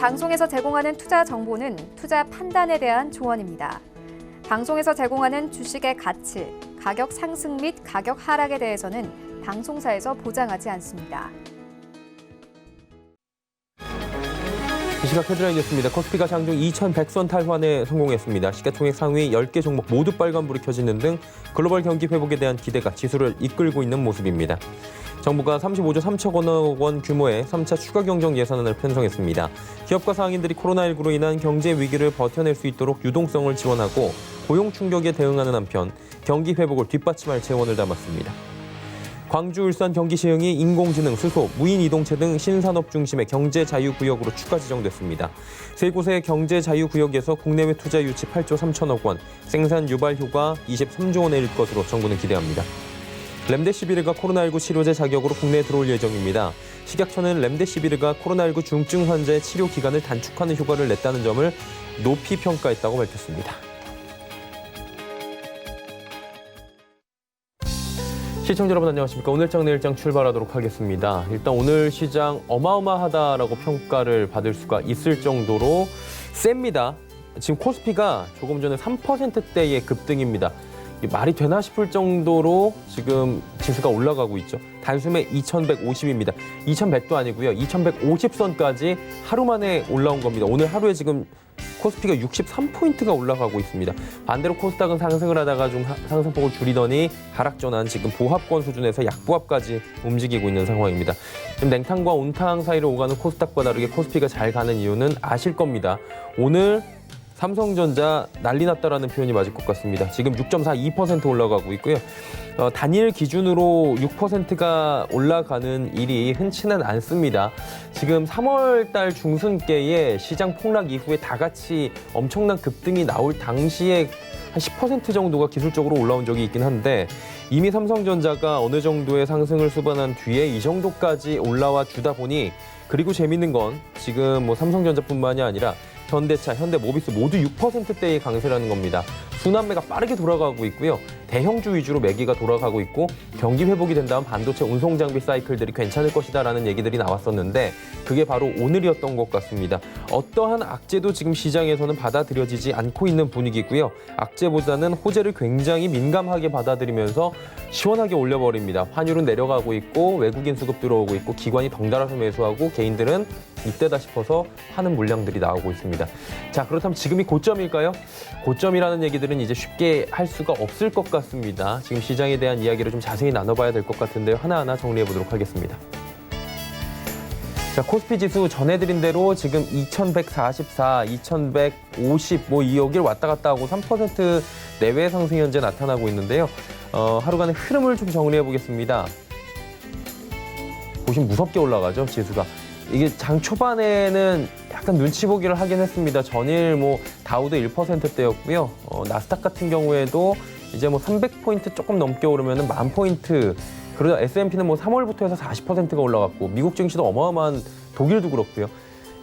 방송에서 제공하는 투자 정보는 투자 판단에 대한 조언입니다. 방송에서 제공하는 주식의 가치, 가격 상승 및 가격 하락에 대해서는 방송사에서 보장하지 않습니다. 이 시각 헤드라인 뉴스입니다. 코스피가 장중 2,100선 탈환에 성공했습니다. 시가총액 상위 10개 종목 모두 빨간불이 켜지는 등 글로벌 경기 회복에 대한 기대가 지수를 이끌고 있는 모습입니다. 정부가 35조 3천억 원 규모의 3차 추가 경정 예산안을 편성했습니다. 기업과 상인들이 코로나19로 인한 경제 위기를 버텨낼 수 있도록 유동성을 지원하고 고용 충격에 대응하는 한편 경기 회복을 뒷받침할 재원을 담았습니다. 광주, 울산, 경기 시흥이 인공지능, 수소, 무인 이동체 등 신산업 중심의 경제 자유구역으로 추가 지정됐습니다. 세 곳의 경제 자유구역에서 국내외 투자 유치 8조 3천억 원, 생산 유발 효과 23조 원일 것으로 정부는 기대합니다. 렘데시비르가 코로나19 치료제 자격으로 국내에 들어올 예정입니다. 식약처는 렘데시비르가 코로나19 중증 환자의 치료 기간을 단축하는 효과를 냈다는 점을 높이 평가했다고 밝혔습니다. 시청자 여러분 안녕하십니까. 오늘장 내일장 출발하도록 하겠습니다. 일단 오늘 시장 어마어마하다라고 평가를 받을 수가 있을 정도로 셉니다. 지금 코스피가 조금 전에 3%대의 급등입니다. 말이 되나 싶을 정도로 지금 지수가 올라가고 있죠. 단숨에 2150입니다. 2100도 아니고요. 2150선까지 하루 만에 올라온 겁니다. 오늘 하루에 지금 코스피가 63포인트가 올라가고 있습니다. 반대로 코스닥은 상승을 하다가 좀 상승폭을 줄이더니 하락 전환 지금 보합권 수준에서 약보합까지 움직이고 있는 상황입니다. 지금 냉탕과 온탕 사이를 오가는 코스닥과 다르게 코스피가 잘 가는 이유는 아실 겁니다. 오늘 삼성전자 난리 났다라는 표현이 맞을 것 같습니다. 지금 6.42% 올라가고 있고요. 단일 기준으로 6%가 올라가는 일이 흔치는 않습니다. 지금 3월 달 중순께에 시장 폭락 이후에 다 같이 엄청난 급등이 나올 당시에 한 10% 정도가 기술적으로 올라온 적이 있긴 한데 이미 삼성전자가 어느 정도의 상승을 수반한 뒤에 이 정도까지 올라와 주다 보니 그리고 재밌는 건 지금 뭐 삼성전자뿐만이 아니라 현대차, 현대모비스 모두 6%대의 강세라는 겁니다. 순환매가 빠르게 돌아가고 있고요. 대형주 위주로 매기가 돌아가고 있고 경기 회복이 된다면 반도체 운송장비 사이클들이 괜찮을 것이다라는 얘기들이 나왔었는데 그게 바로 오늘이었던 것 같습니다. 어떠한 악재도 지금 시장에서는 받아들여지지 않고 있는 분위기고요. 악재보다는 호재를 굉장히 민감하게 받아들이면서 시원하게 올려버립니다. 환율은 내려가고 있고 외국인 수급 들어오고 있고 기관이 덩달아서 매수하고 개인들은 이때다 싶어서 파는 물량들이 나오고 있습니다. 자, 그렇다면 지금이 고점일까요? 고점이라는 얘기들은 이제 쉽게 할 수가 없을 것 같습니다. 지금 시장에 대한 이야기를 좀 자세히 나눠봐야 될 것 같은데요. 하나하나 정리해 보도록 하겠습니다. 자, 코스피 지수 전해드린 대로 지금 2144, 2150 여기를 왔다 갔다 하고 3% 내외 상승이 현재 나타나고 있는데요. 하루간의 흐름을 좀 정리해 보겠습니다. 보시면 무섭게 올라가죠, 지수가. 이게 장 초반에는 약간 눈치 보기를 하긴 했습니다. 전일 다우도 1%대였고요. 나스닥 같은 경우에도 이제 300포인트 조금 넘게 오르면은 10,000포인트. 그러다 S&P는 3월부터 해서 40%가 올라갔고 미국 증시도 어마어마한 독일도 그렇고요.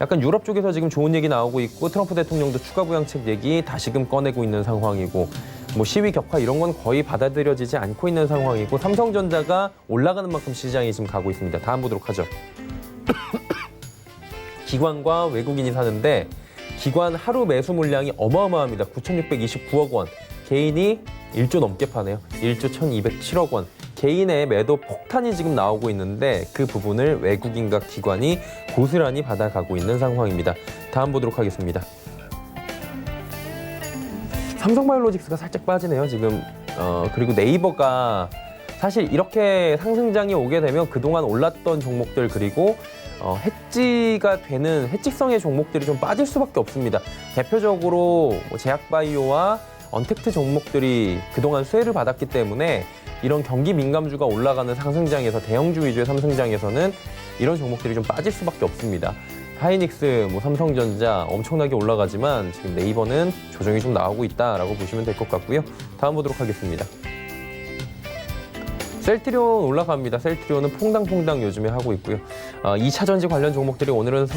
약간 유럽 쪽에서 지금 좋은 얘기 나오고 있고 트럼프 대통령도 추가 부양책 얘기 다시금 꺼내고 있는 상황이고 시위 격화 이런 건 거의 받아들여지지 않고 있는 상황이고 삼성전자가 올라가는 만큼 시장이 지금 가고 있습니다. 다음 보도록 하죠. 기관과 외국인이 사는데 기관 하루 매수 물량이 어마어마합니다. 9,629억 원. 개인이 1조 넘게 파네요. 1조 1,207억 원. 개인의 매도 폭탄이 지금 나오고 있는데 그 부분을 외국인과 기관이 고스란히 받아가고 있는 상황입니다. 다음 보도록 하겠습니다. 삼성바이오로직스가 살짝 빠지네요. 지금 그리고 네이버가 사실 이렇게 상승장이 오게 되면 그동안 올랐던 종목들 그리고 해지가 되는 해직성의 종목들이 좀 빠질 수밖에 없습니다. 대표적으로 제약바이오와 언택트 종목들이 그동안 수혜를 받았기 때문에 이런 경기 민감주가 올라가는 상승장에서 대형주 위주의 상승장에서는 이런 종목들이 좀 빠질 수밖에 없습니다. 하이닉스, 삼성전자 엄청나게 올라가지만 지금 네이버는 조정이 좀 나오고 있다라고 보시면 될 것 같고요. 다음 보도록 하겠습니다. 셀트리온 올라갑니다. 셀트리온은 퐁당퐁당 요즘에 하고 있고요. 2차 전지 관련 종목들이 오늘은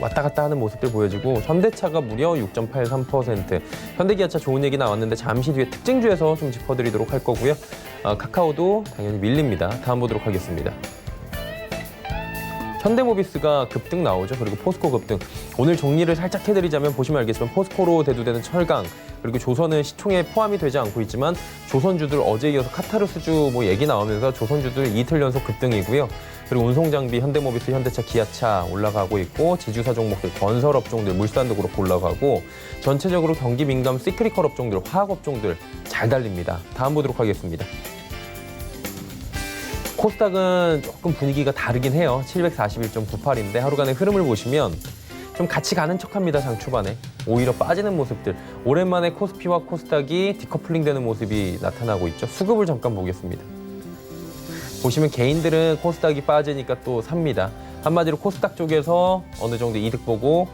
왔다 갔다 하는 모습들 보여지고 현대차가 무려 6.83%, 현대기아차 좋은 얘기 나왔는데 잠시 뒤에 특징주에서 좀 짚어드리도록 할 거고요. 카카오도 당연히 밀립니다. 다음 보도록 하겠습니다. 현대모비스가 급등 나오죠. 그리고 포스코 급등. 오늘 정리를 살짝 해드리자면 보시면 알겠지만 포스코로 대두되는 철강, 그리고 조선은 시총에 포함이 되지 않고 있지만 조선주들 어제 이어서 카타르스주 얘기 나오면서 조선주들 이틀 연속 급등이고요. 그리고 운송장비, 현대모비스, 현대차, 기아차 올라가고 있고, 제주사 종목들, 건설업종들, 물산도 그렇고 올라가고, 전체적으로 경기 민감 시크리컬 업종들, 화학 업종들 잘 달립니다. 다음 보도록 하겠습니다. 코스닥은 조금 분위기가 다르긴 해요. 741.98인데 하루간의 흐름을 보시면 좀 같이 가는 척합니다. 장 초반에 오히려 빠지는 모습들. 오랜만에 코스피와 코스닥이 디커플링 되는 모습이 나타나고 있죠. 수급을 잠깐 보겠습니다. 보시면 개인들은 코스닥이 빠지니까 또 삽니다. 한마디로 코스닥 쪽에서 어느 정도 이득 보고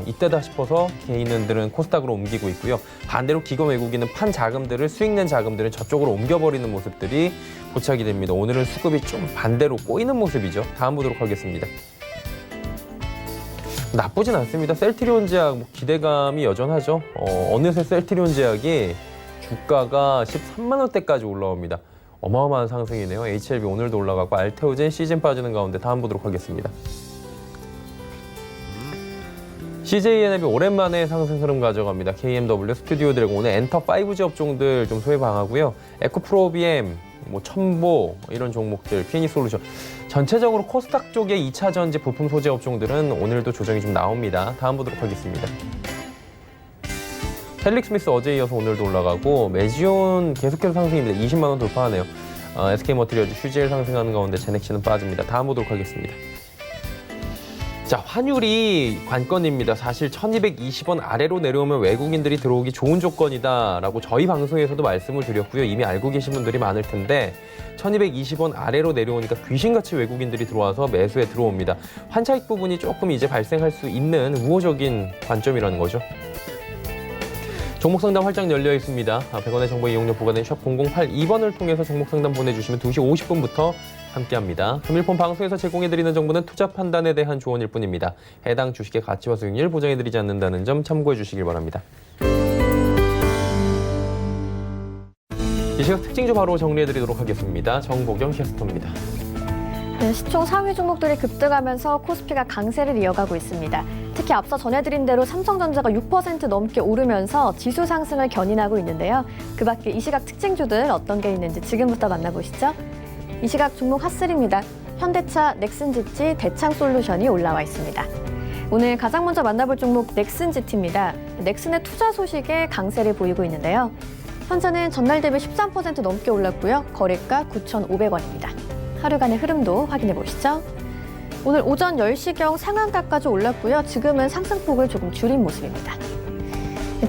이때다 싶어서 개인들은 코스닥으로 옮기고 있고요. 반대로 기관 외국인은 판 자금들을, 수익 낸 자금들은 저쪽으로 옮겨버리는 모습들이 포착이 됩니다. 오늘은 수급이 좀 반대로 꼬이는 모습이죠. 다음 보도록 하겠습니다. 나쁘진 않습니다. 셀트리온 제약 기대감이 여전하죠. 어느새 셀트리온 제약이 주가가 13만 원대까지 올라옵니다. 어마어마한 상승이네요. HLB 오늘도 올라가고 알테오젠 시즌 빠지는 가운데 다음 보도록 하겠습니다. CJNLB 오랜만에 상승 흐름 가져갑니다. KMW, 스튜디오 드래곤, 오늘 엔터 5G 업종들 좀 소외 방하고요. 에코프로비엠, 첨보 이런 종목들, PNE 솔루션. 전체적으로 코스닥 쪽의 2차 전지 부품 소재 업종들은 오늘도 조정이 좀 나옵니다. 다음 보도록 하겠습니다. 헬릭스미스 어제 이어서 오늘도 올라가고, 메지온 계속해서 상승입니다. 20만 원 돌파하네요. SK머티리얼즈, 휴지엘 상승하는 가운데 제넥시는 빠집니다. 다음 보도록 하겠습니다. 자, 환율이 관건입니다. 사실 1220원 아래로 내려오면 외국인들이 들어오기 좋은 조건이다라고 저희 방송에서도 말씀을 드렸고요. 이미 알고 계신 분들이 많을 텐데 1220원 아래로 내려오니까 귀신같이 외국인들이 들어와서 매수에 들어옵니다. 환차익 부분이 조금 이제 발생할 수 있는 우호적인 관점이라는 거죠. 종목 상담 활짝 열려 있습니다. 100원의 정보 이용료 부과된 샵 0082번을 통해서 종목 상담 보내주시면 2시 50분부터 함께합니다. 금일폰 방송에서 제공해드리는 정보는 투자 판단에 대한 조언일 뿐입니다. 해당 주식의 가치와 수익률 보장해드리지 않는다는 점 참고해 주시길 바랍니다. 이 시각 특징주 바로 정리해드리도록 하겠습니다. 정보경 캐스터입니다. 네, 시총 상위 종목들이 급등하면서 코스피가 강세를 이어가고 있습니다. 특히 앞서 전해드린 대로 삼성전자가 6% 넘게 오르면서 지수 상승을 견인하고 있는데요. 그 밖에 이 시각 특징주들 어떤 게 있는지 지금부터 만나보시죠. 이 시각 종목 핫3입니다. 현대차, 넥슨GT, 대창솔루션이 올라와 있습니다. 오늘 가장 먼저 만나볼 종목 넥슨GT입니다. 넥슨의 투자 소식에 강세를 보이고 있는데요. 현재는 전날 대비 13% 넘게 올랐고요. 거래가 9,500원입니다. 하루간의 흐름도 확인해 보시죠. 오늘 오전 10시경 상한가까지 올랐고요. 지금은 상승폭을 조금 줄인 모습입니다.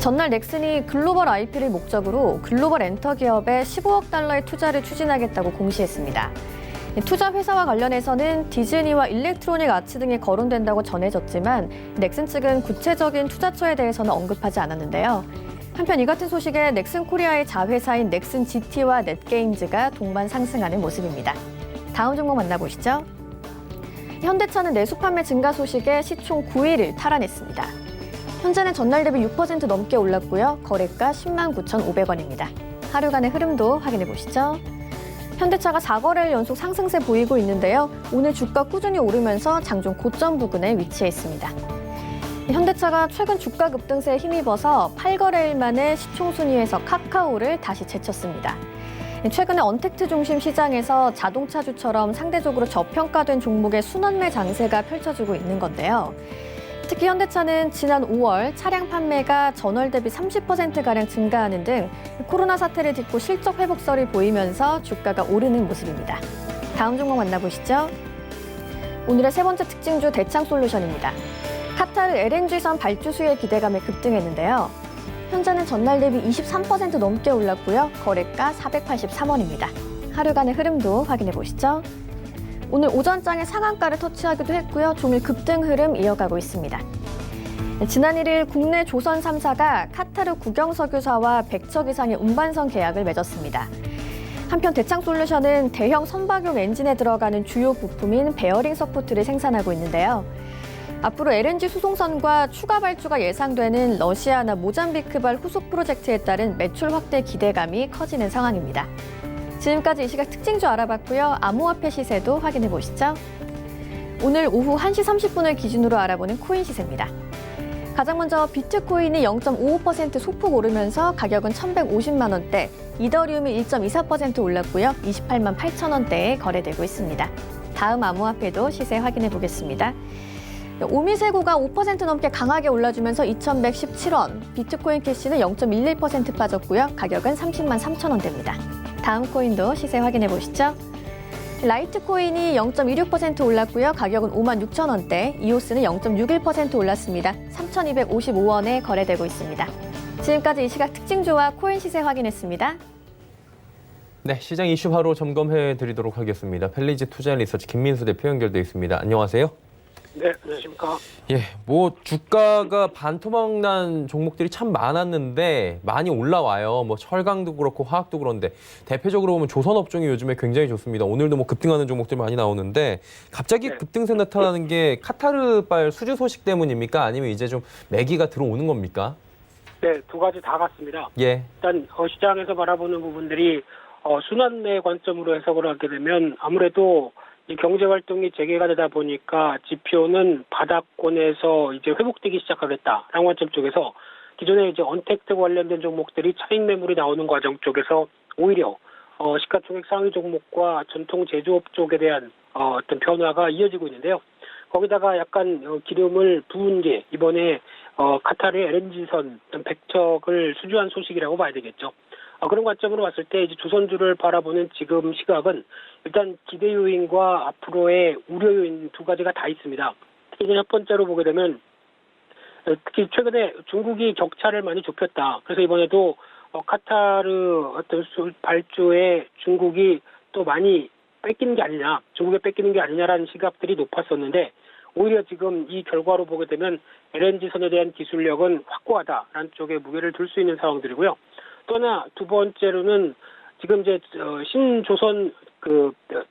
전날 넥슨이 글로벌 IP를 목적으로 글로벌 엔터 기업에 15억 달러의 투자를 추진하겠다고 공시했습니다. 투자 회사와 관련해서는 디즈니와 일렉트로닉 아츠 등이 거론된다고 전해졌지만 넥슨 측은 구체적인 투자처에 대해서는 언급하지 않았는데요. 한편 이 같은 소식에 넥슨 코리아의 자회사인 넥슨 GT와 넷게임즈가 동반 상승하는 모습입니다. 다음 종목 만나보시죠. 현대차는 내수 판매 증가 소식에 시총 9위를 탈환했습니다. 현재는 전날 대비 6% 넘게 올랐고요. 거래가 10만 9,500원입니다. 하루간의 흐름도 확인해 보시죠. 현대차가 4거래일 연속 상승세 보이고 있는데요. 오늘 주가 꾸준히 오르면서 장중 고점 부근에 위치해 있습니다. 현대차가 최근 주가 급등세에 힘입어서 8거래일 만에 시총 순위에서 카카오를 다시 제쳤습니다. 최근에 언택트 중심 시장에서 자동차주처럼 상대적으로 저평가된 종목의 순환매 장세가 펼쳐지고 있는 건데요. 특히 현대차는 지난 5월 차량 판매가 전월 대비 30%가량 증가하는 등 코로나 사태를 딛고 실적 회복설이 보이면서 주가가 오르는 모습입니다. 다음 종목 만나보시죠. 오늘의 세 번째 특징주 대창솔루션입니다. 카타르 LNG선 발주수의 기대감에 급등했는데요. 현재는 전날 대비 23% 넘게 올랐고요. 거래가 483원입니다. 하루간의 흐름도 확인해 보시죠. 오늘 오전장에 상한가를 터치하기도 했고요. 종일 급등 흐름 이어가고 있습니다. 지난 1일 국내 조선 3사가 카타르 국영석유사와 100척 이상의 운반선 계약을 맺었습니다. 한편 대창솔루션은 대형 선박용 엔진에 들어가는 주요 부품인 베어링 서포트를 생산하고 있는데요. 앞으로 LNG 수송선과 추가 발주가 예상되는 러시아나 모잠비크발 후속 프로젝트에 따른 매출 확대 기대감이 커지는 상황입니다. 지금까지 이 시각 특징주 알아봤고요. 암호화폐 시세도 확인해 보시죠. 오늘 오후 1시 30분을 기준으로 알아보는 코인 시세입니다. 가장 먼저 비트코인이 0.55% 소폭 오르면서 가격은 1,150만 원대, 이더리움이 1.24% 올랐고요. 28만 8천 원대에 거래되고 있습니다. 다음 암호화폐도 시세 확인해 보겠습니다. 오미세고가 5% 넘게 강하게 올라주면서 2,117원, 비트코인 캐시는 0.11% 빠졌고요. 가격은 30만 3천 원대입니다. 다음 코인도 시세 확인해 보시죠. 라이트코인이 0.26% 올랐고요. 가격은 5만 6천 원대, 이오스는 0.61% 올랐습니다. 3,255원에 거래되고 있습니다. 지금까지 이 시각 특징조와 코인 시세 확인했습니다. 네, 시장 이슈 바로 점검해 드리도록 하겠습니다. 펠리지 투자 리서치 김민수 대표 연결돼 있습니다. 안녕하세요. 네, 안녕하십니까. 예, 뭐 주가가 반토막 난 종목들이 참 많았는데 많이 올라와요. 뭐 철강도 그렇고 화학도 그런데 대표적으로 보면 조선업종이 요즘에 굉장히 좋습니다. 오늘도 뭐 급등하는 종목들 많이 나오는데 갑자기 네. 급등세 나타나는 게 카타르발 수주 소식 때문입니까? 아니면 이제 좀 매기가 들어오는 겁니까? 네, 두 가지 다 같습니다. 예, 일단 시장에서 바라보는 부분들이 순환매 관점으로 해석을 하게 되면 아무래도 이 경제 활동이 재개가 되다 보니까 지표는 바닥권에서 이제 회복되기 시작하겠다라는 관점 쪽에서 기존에 이제 언택트 관련된 종목들이 차익 매물이 나오는 과정 쪽에서 오히려 시가총액 상위 종목과 전통 제조업 쪽에 대한 어떤 변화가 이어지고 있는데요. 거기다가 약간 기름을 부은 게 이번에 카타르의 LNG선 100척을 수주한 소식이라고 봐야 되겠죠. 그런 관점으로 봤을 때 이제 조선주를 바라보는 지금 시각은 일단 기대 요인과 앞으로의 우려 요인 두 가지가 다 있습니다. 특히 이제 첫 번째로 보게 되면 특히 최근에 중국이 격차를 많이 좁혔다. 그래서 이번에도 카타르 어떤 발주에 중국이 또 많이 뺏기는 게 아니냐, 중국에 뺏기는 게 아니냐라는 시각들이 높았었는데 오히려 지금 이 결과로 보게 되면 LNG선에 대한 기술력은 확고하다라는 쪽에 무게를 둘 수 있는 상황들이고요. 또 하나 두 번째로는 지금 이제 신조선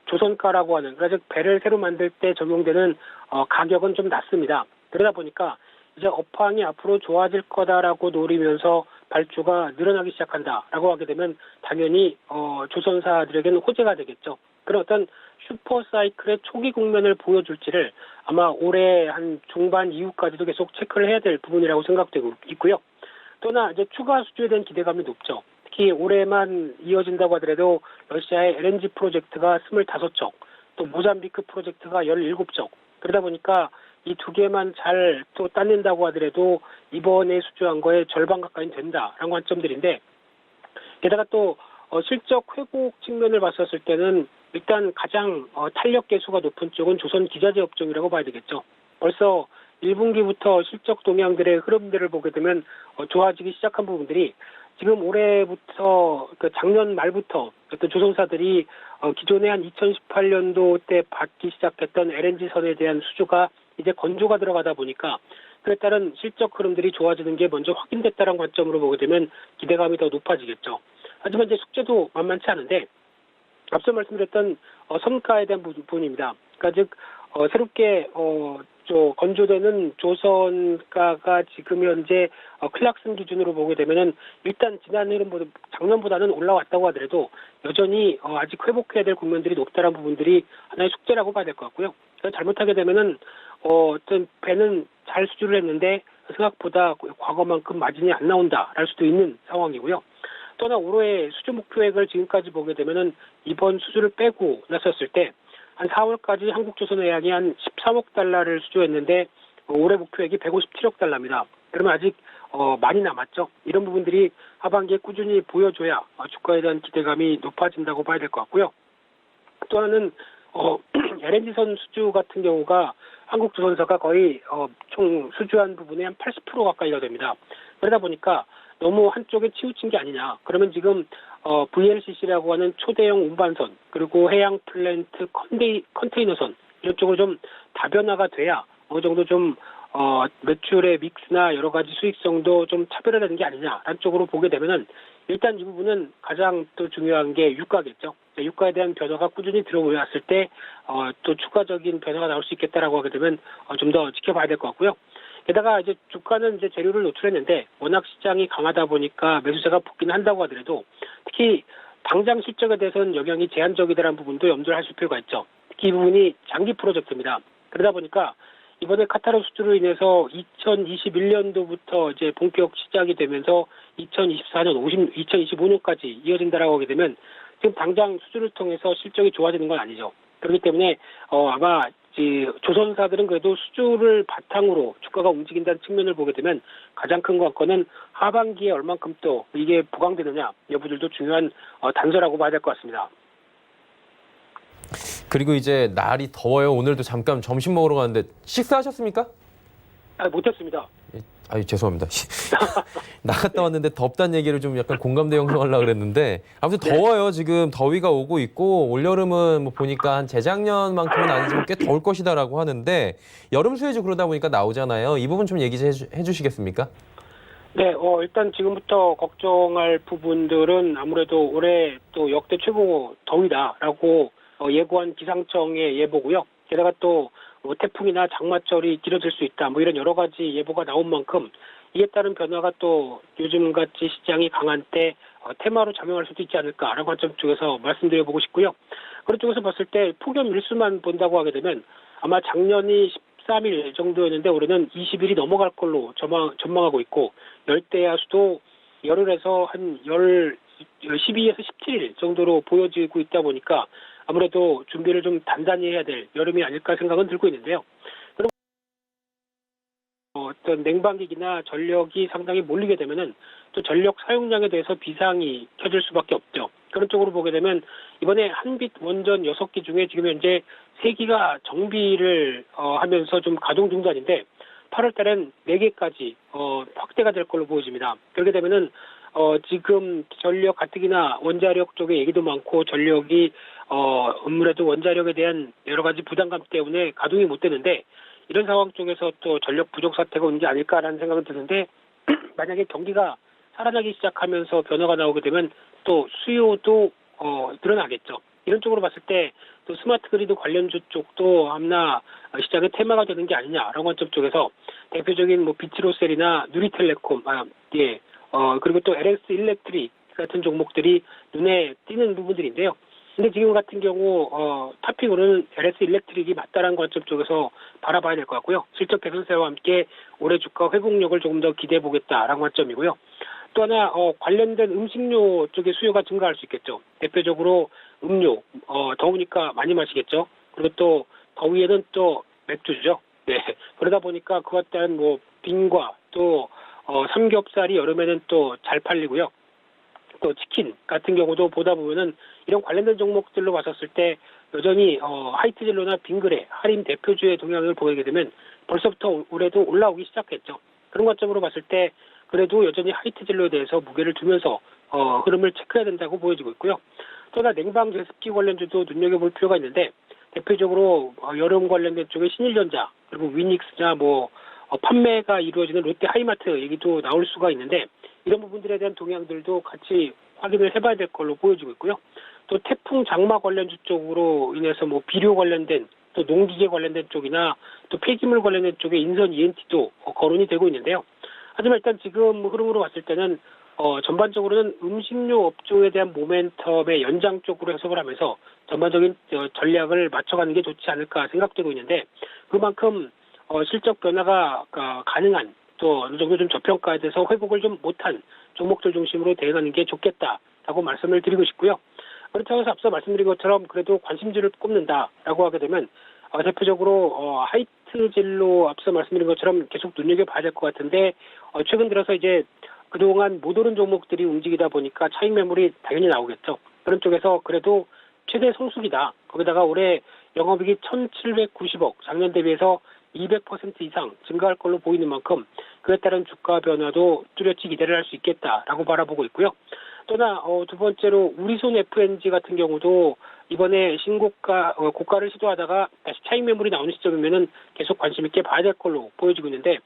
조선가라고 하는 그러니까 즉 배를 새로 만들 때 적용되는 가격은 좀 낮습니다. 그러다 보니까 이제 업황이 앞으로 좋아질 거다라고 노리면서 발주가 늘어나기 시작한다라고 하게 되면 당연히 조선사들에게는 호재가 되겠죠. 그런 어떤 슈퍼 사이클의 초기 국면을 보여줄지를 아마 올해 한 중반 이후까지도 계속 체크를 해야 될 부분이라고 생각되고 있고요. 또나 이제 추가 수주에 대한 기대감이 높죠. 특히 올해만 이어진다고 하더라도 러시아의 LNG 프로젝트가 25척, 또 모잠비크 프로젝트가 17척. 그러다 보니까 이 두 개만 잘 또 따낸다고 하더라도 이번에 수주한 거에 절반 가까이 된다라는 관점들인데 게다가 또 실적 회복 측면을 봤었을 때는 일단 가장 탄력 계수가 높은 쪽은 조선 기자재 업종이라고 봐야 되겠죠. 벌써 1분기부터 실적 동향들의 흐름들을 보게 되면 좋아지기 시작한 부분들이 지금 올해부터 작년 말부터 어떤 조선사들이 기존에 한 2018년도 때 받기 시작했던 LNG선에 대한 수주가 이제 건조가 들어가다 보니까 그에 따른 실적 흐름들이 좋아지는 게 먼저 확인됐다는 관점으로 보게 되면 기대감이 더 높아지겠죠. 하지만 이제 숙제도 만만치 않은데 앞서 말씀드렸던 선가에 대한 부분입니다. 그러니까 즉 새롭게 건조되는 조선가가 지금 현재 클락슨 기준으로 보게 되면은 일단 지난 흐름보다 작년보다는 올라왔다고 하더라도 여전히 아직 회복해야 될 국면들이 높다는 부분들이 하나의 숙제라고 봐야 될 것 같고요. 잘못하게 되면은 어떤 배는 잘 수주를 했는데 생각보다 과거만큼 마진이 안 나온다랄 수도 있는 상황이고요. 또나 올해 수주 목표액을 지금까지 보게 되면은 이번 수주를 빼고 났었을 때 한 4월까지 한국조선해양이 한 13억 달러를 수주했는데 올해 목표액이 157억 달러입니다. 그러면 아직 많이 남았죠. 이런 부분들이 하반기에 꾸준히 보여줘야 주가에 대한 기대감이 높아진다고 봐야 될 것 같고요. 또 하나는 LNG선 수주 같은 경우가 한국조선사가 거의 총 수주한 부분의 한 80% 가까이가 됩니다. 그러다 보니까 너무 한쪽에 치우친 게 아니냐. 그러면 지금 VLCC라고 하는 초대형 운반선 그리고 해양 플랜트 컨테이너선 이런 쪽으로 좀 다변화가 돼야 어느 정도 좀 매출의 믹스나 여러 가지 수익성도 좀 차별화되는 게 아니냐라는 쪽으로 보게 되면은 일단 이 부분은 가장 또 중요한 게 유가겠죠. 유가에 대한 변화가 꾸준히 들어왔을 때 또 추가적인 변화가 나올 수 있겠다라고 하게 되면 좀 더 지켜봐야 될 것 같고요. 게다가 이제 주가는 이제 재료를 노출했는데 워낙 시장이 강하다 보니까 매수세가 붙기는 한다고 하더라도 특히 당장 실적에 대해서는 영향이 제한적이다라는 부분도 염두를 하실 필요가 있죠. 특히 이 부분이 장기 프로젝트입니다. 그러다 보니까 이번에 카타르 수주로 인해서 2021년도부터 이제 본격 시작이 되면서 2024년, 2025년까지 이어진다라고 하게 되면 지금 당장 수주를 통해서 실적이 좋아지는 건 아니죠. 그렇기 때문에 아마 조선사들은 그래도 수주를 바탕으로 주가가 움직인다는 측면을 보게 되면 가장 큰 관건은 하반기에 얼만큼 또 이게 부강되느냐 여부들도 중요한 단서라고 봐야 될 것 같습니다. 그리고 이제 날이 더워요. 오늘도 잠깐 점심 먹으러 갔는데 식사하셨습니까? 못했습니다. 아유, 죄송합니다. 나갔다 왔는데 덥다는 얘기를 좀 약간 공감대 형성하려고 그랬는데 아무튼 더워요. 지금 더위가 오고 있고 올여름은 뭐 보니까 한 재작년만큼은 아니지만 꽤 더울 것이다라고 하는데 여름 수혜주 그러다 보니까 나오잖아요. 이 부분 좀 얘기 좀 해주시겠습니까? 네, 일단 지금부터 걱정할 부분들은 아무래도 올해 또 역대 최고 더위다라고 예고한 기상청의 예보고요. 게다가 또 태풍이나 장마철이 길어질 수 있다. 뭐 이런 여러 가지 예보가 나온 만큼 이에 따른 변화가 또 요즘같이 시장이 강한 때 테마로 작용할 수도 있지 않을까라는 관점 쪽에서 말씀드려보고 싶고요. 그런 쪽에서 봤을 때 폭염 일수만 본다고 하게 되면 아마 작년이 13일 정도였는데 올해는 20일이 넘어갈 걸로 전망하고 있고 열대야수도 열흘에서 한 12에서 17일 정도로 보여지고 있다 보니까 아무래도 준비를 좀 단단히 해야 될 여름이 아닐까 생각은 들고 있는데요. 그리고 어떤 냉방기기나 전력이 상당히 몰리게 되면은 또 전력 사용량에 대해서 비상이 켜질 수밖에 없죠. 그런 쪽으로 보게 되면 이번에 한빛 원전 6기 중에 지금 현재 3기가 정비를 하면서 좀 가동 중단인데 8월 달엔 4개까지 확대가 될 걸로 보여집니다. 그렇게 되면은 지금 전력 가뜩이나 원자력 쪽에 얘기도 많고 전력이 아무래도 원자력에 대한 여러 가지 부담감 때문에 가동이 못 되는데 이런 상황 쪽에서 또 전력 부족 사태가 온 게 아닐까라는 생각은 드는데 만약에 경기가 살아나기 시작하면서 변화가 나오게 되면 또 수요도 늘어나겠죠. 이런 쪽으로 봤을 때 또 스마트 그리드 관련주 쪽도 아마 시장의 테마가 되는 게 아니냐라는 관점 쪽에서 대표적인 뭐 비트로셀이나 누리텔레콤, 그리고 또 LS 일렉트릭 같은 종목들이 눈에 띄는 부분들인데요. 근데 지금 같은 경우 탑픽으로는 LS 일렉트릭이 맞다라는 관점 쪽에서 바라봐야 될 것 같고요. 실적 개선세와 함께 올해 주가 회복력을 조금 더 기대해 보겠다라는 관점이고요. 또 하나 관련된 음식료 쪽의 수요가 증가할 수 있겠죠. 대표적으로 음료, 더우니까 많이 마시겠죠. 그리고 또 더위에는 또 맥주죠. 네, 그러다 보니까 그와 따른 뭐 빙과 또 삼겹살이 여름에는 또 잘 팔리고요. 또 치킨 같은 경우도 보다 보면은 이런 관련된 종목들로 봤었을 때 여전히 하이트진로나 빙그레, 할인 대표주의 동향을 보이게 되면 벌써부터 올해도 올라오기 시작했죠. 그런 관점으로 봤을 때 그래도 여전히 하이트진로에 대해서 무게를 두면서 흐름을 체크해야 된다고 보여지고 있고요. 또 하나 냉방 제습기 관련주도 눈여겨볼 필요가 있는데 대표적으로 여름 관련된 쪽에 신일전자 그리고 위닉스나 판매가 이루어지는 롯데 하이마트 얘기도 나올 수가 있는데 이런 부분들에 대한 동향들도 같이 확인을 해봐야 될 걸로 보여지고 있고요. 또 태풍 장마 관련주 쪽으로 인해서 비료 관련된 또 농기계 관련된 쪽이나 또 폐기물 관련된 쪽에 인선 ENT도 거론이 되고 있는데요. 하지만 일단 지금 흐름으로 봤을 때는 전반적으로는 음식료 업종에 대한 모멘텀의 연장 쪽으로 해석을 하면서 전반적인 전략을 맞춰가는 게 좋지 않을까 생각되고 있는데 그만큼 실적 변화가 가능한 또 어느 정도 좀 저평가돼서 회복을 좀 못한 종목들 중심으로 대응하는 게 좋겠다라고 말씀을 드리고 싶고요. 그렇다고 해서 앞서 말씀드린 것처럼 그래도 관심주를 꼽는다라고 하게 되면 대표적으로 하이트진로 앞서 말씀드린 것처럼 계속 눈여겨봐야 될 것 같은데 최근 들어서 이제 그동안 못 오른 종목들이 움직이다 보니까 차익 매물이 당연히 나오겠죠. 그런 쪽에서 그래도 최대 성수기다. 거기다가 올해 영업이익이 1,790억, 작년 대비해서 200% 이상 증가할 걸로 보이는 만큼 그에 따른 주가 변화도 뚜렷이 기대를 할 수 있겠다라고 바라보고 있고요. 또나 두 번째로 우리손 FNG 같은 경우도 이번에 고가를 시도하다가 다시 차익 매물이 나오는 시점이면은 계속 관심 있게 봐야 될 걸로 보여지고 있는데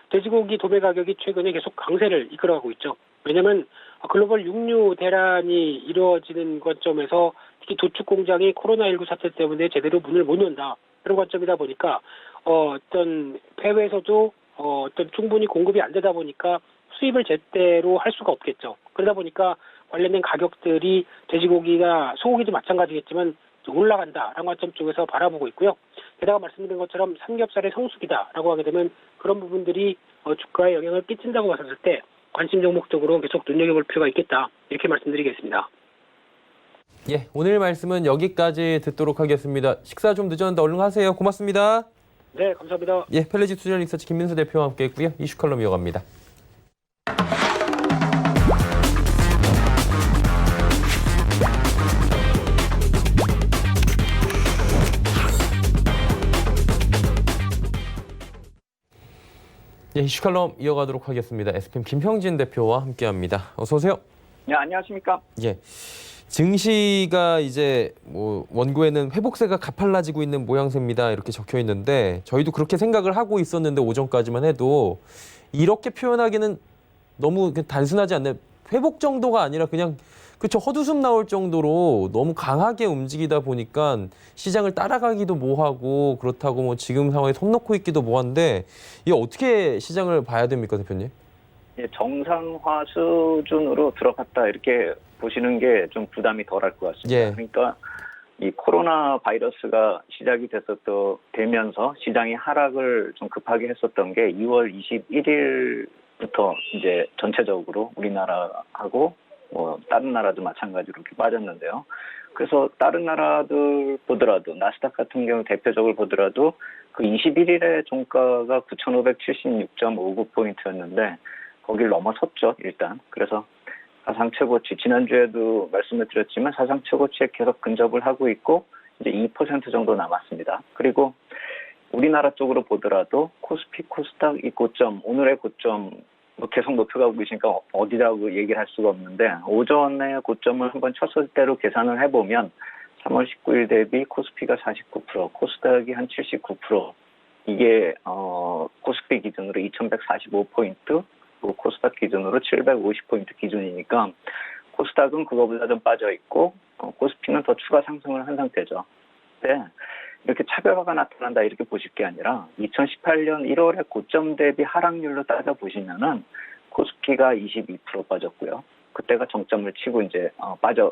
돼지고기 도매 가격이 최근에 계속 강세를 이끌어가고 있죠. 왜냐하면 글로벌 육류 대란이 이루어지는 관점에서 특히 도축 공장이 코로나19 사태 때문에 제대로 문을 못 연다. 그런 관점이다 보니까 어떤 해외에서도 충분히 공급이 안 되다 보니까 수입을 제대로 할 수가 없겠죠. 그러다 보니까 관련된 가격들이 돼지고기나 소고기도 마찬가지겠지만 올라간다라는 관점 쪽에서 바라보고 있고요. 게다가 말씀드린 것처럼 삼겹살의 성수기다라고 하게 되면 그런 부분들이 주가에 영향을 끼친다고 봤을 때 관심 종목적으로 계속 눈여겨볼 필요가 있겠다. 이렇게 말씀드리겠습니다. 예, 오늘 말씀은 여기까지 듣도록 하겠습니다. 식사 좀 늦었는데 얼른 하세요. 고맙습니다. 네, 감사합니다. 예, 펠레지 투자 리서치 김민수 대표와 함께했고요. 이슈 칼럼 이어갑니다. 예, 이슈 칼럼 이어가도록 하겠습니다. SPM 김형진 대표와 함께합니다. 어서 오세요. 네, 안녕하십니까? 예. 증시가 이제 뭐 원고에는 회복세가 가팔라지고 있는 모양새입니다. 이렇게 적혀 있는데 저희도 그렇게 생각을 하고 있었는데 오전까지만 해도 이렇게 표현하기는 너무 단순하지 않나요? 회복 정도가 아니라 그냥 그쵸 헛웃음 나올 정도로 너무 강하게 움직이다 보니까 시장을 따라가기도 뭐하고 그렇다고 뭐 지금 상황에 손 놓고 있기도 뭐한데 이게 어떻게 시장을 봐야 됩니까, 대표님? 예, 정상화 수준으로 들어갔다 이렇게 보시는 게 좀 부담이 덜할 것 같습니다. 예. 그러니까 이 코로나 바이러스가 시작이 되면서 시장이 하락을 좀 급하게 했었던 게 2월 21일부터 이제 전체적으로 우리나라하고 뭐 다른 나라도 마찬가지로 이렇게 빠졌는데요. 그래서 다른 나라들 보더라도 나스닥 같은 경우 대표적으로 보더라도 그 21일에 종가가 9,576.59포인트였는데 거길 넘어섰죠, 일단. 그래서 사상 최고치, 지난주에도 말씀을 드렸지만 사상 최고치에 계속 근접을 하고 있고 이제 2% 정도 남았습니다. 그리고 우리나라 쪽으로 보더라도 코스피, 코스닥 이 고점, 오늘의 고점 뭐 계속 높여가고 계시니까 어디라고 얘기를 할 수가 없는데 오전에 고점을 한번 쳤을 때로 계산을 해보면 3월 19일 대비 코스피가 49%, 코스닥이 한 79%, 이게 코스피 기준으로 2145포인트, 코스닥 기준으로 750포인트 기준이니까 코스닥은 그거보다 좀 빠져 있고 코스피는 더 추가 상승을 한 상태죠. 네. 이렇게 차별화가 나타난다 이렇게 보실 게 아니라 2018년 1월에 고점 대비 하락률로 따져보시면은 코스피가 22% 빠졌고요. 그때가 정점을 치고 이제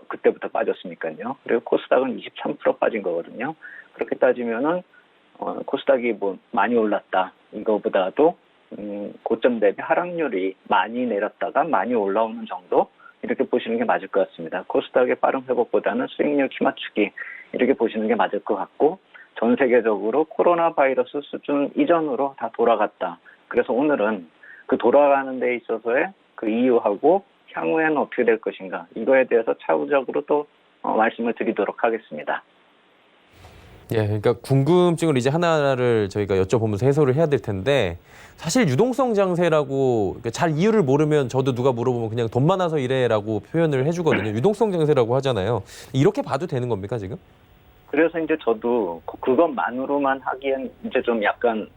그때부터 빠졌으니까요. 그리고 코스닥은 23% 빠진 거거든요. 그렇게 따지면은 코스닥이 뭐 많이 올랐다 이거보다도 고점 대비 하락률이 많이 내렸다가 많이 올라오는 정도 이렇게 보시는 게 맞을 것 같습니다. 코스닥의 빠른 회복보다는 수익률 키 맞추기 이렇게 보시는 게 맞을 것 같고 전 세계적으로 코로나 바이러스 수준 이전으로 다 돌아갔다. 그래서 오늘은 그 돌아가는 데 있어서의 그 이유하고 향후에는 어떻게 될 것인가 이거에 대해서 차후적으로 또 말씀을 드리도록 하겠습니다. 예, 그러니까 궁금증을 이제 하나를 저희가 여쭤보면서 해소를 해야 될 텐데 사실 유동성 장세라고 잘 이유를 모르면 저도 누가 물어보면 그냥 돈 많아서 이래라고 표현을 해주거든요. 유동성 장세라고 하잖아요. 이렇게 봐도 되는 겁니까 지금? 그래서 이제 저도 그것만으로만 하기엔 이제 좀 약간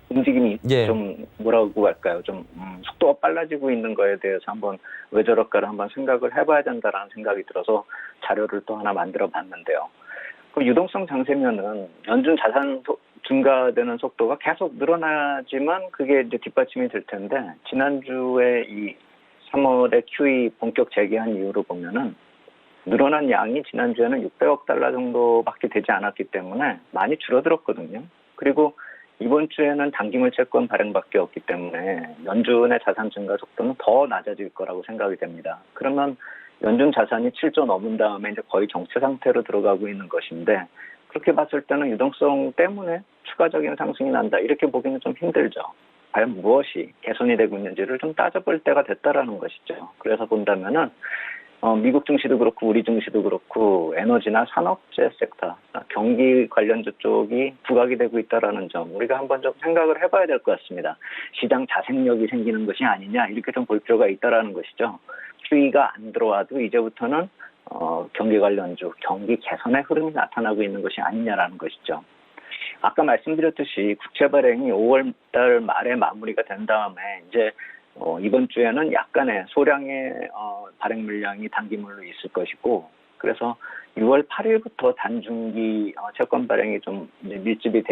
움직임이 예. 좀 뭐라고 할까요? 좀 속도가 빨라지고 있는 거에 대해서 한번 왜 저럴까를 한번 생각을 해봐야 된다라는 생각이 들어서 자료를 또 하나 만들어 봤는데요. 그 유동성 장세면은 연준 자산 증가되는 속도가 계속 늘어나지만 그게 이제 뒷받침이 될 텐데 지난주에 이 3월에 QE 본격 재개한 이후로 보면은 늘어난 양이 지난주에는 600억 달러 정도밖에 되지 않았기 때문에 많이 줄어들었거든요. 그리고 이번 주에는 단기물 채권 발행밖에 없기 때문에 연준의 자산 증가 속도는 더 낮아질 거라고 생각이 됩니다. 그러면 연준 자산이 7조 넘은 다음에 이제 거의 정체 상태로 들어가고 있는 것인데 그렇게 봤을 때는 유동성 때문에 추가적인 상승이 난다 이렇게 보기는 좀 힘들죠. 과연 무엇이 개선이 되고 있는지를 좀 따져볼 때가 됐다라는 것이죠. 그래서 본다면은 미국 증시도 그렇고 우리 증시도 그렇고 에너지나 산업재 섹터, 경기 관련주 쪽이 부각이 되고 있다라는 점 우리가 한번 좀 생각을 해봐야 될 것 같습니다. 시장 자생력이 생기는 것이 아니냐 이렇게 좀 볼 필요가 있다라는 것이죠. QE가 안 들어와도 이제부터는 경기 관련주, 경기 개선의 흐름이 나타나고 있는 것이 아니냐라는 것이죠. 아까 말씀드렸듯이 국채 발행이 5월 달 말에 마무리가 된 다음에 이제 이번 주에는 약간의 소량의 발행 물량이 단기물로 있을 것이고 그래서 6월 8일부터 단중기 채권 발행이 좀 밀집이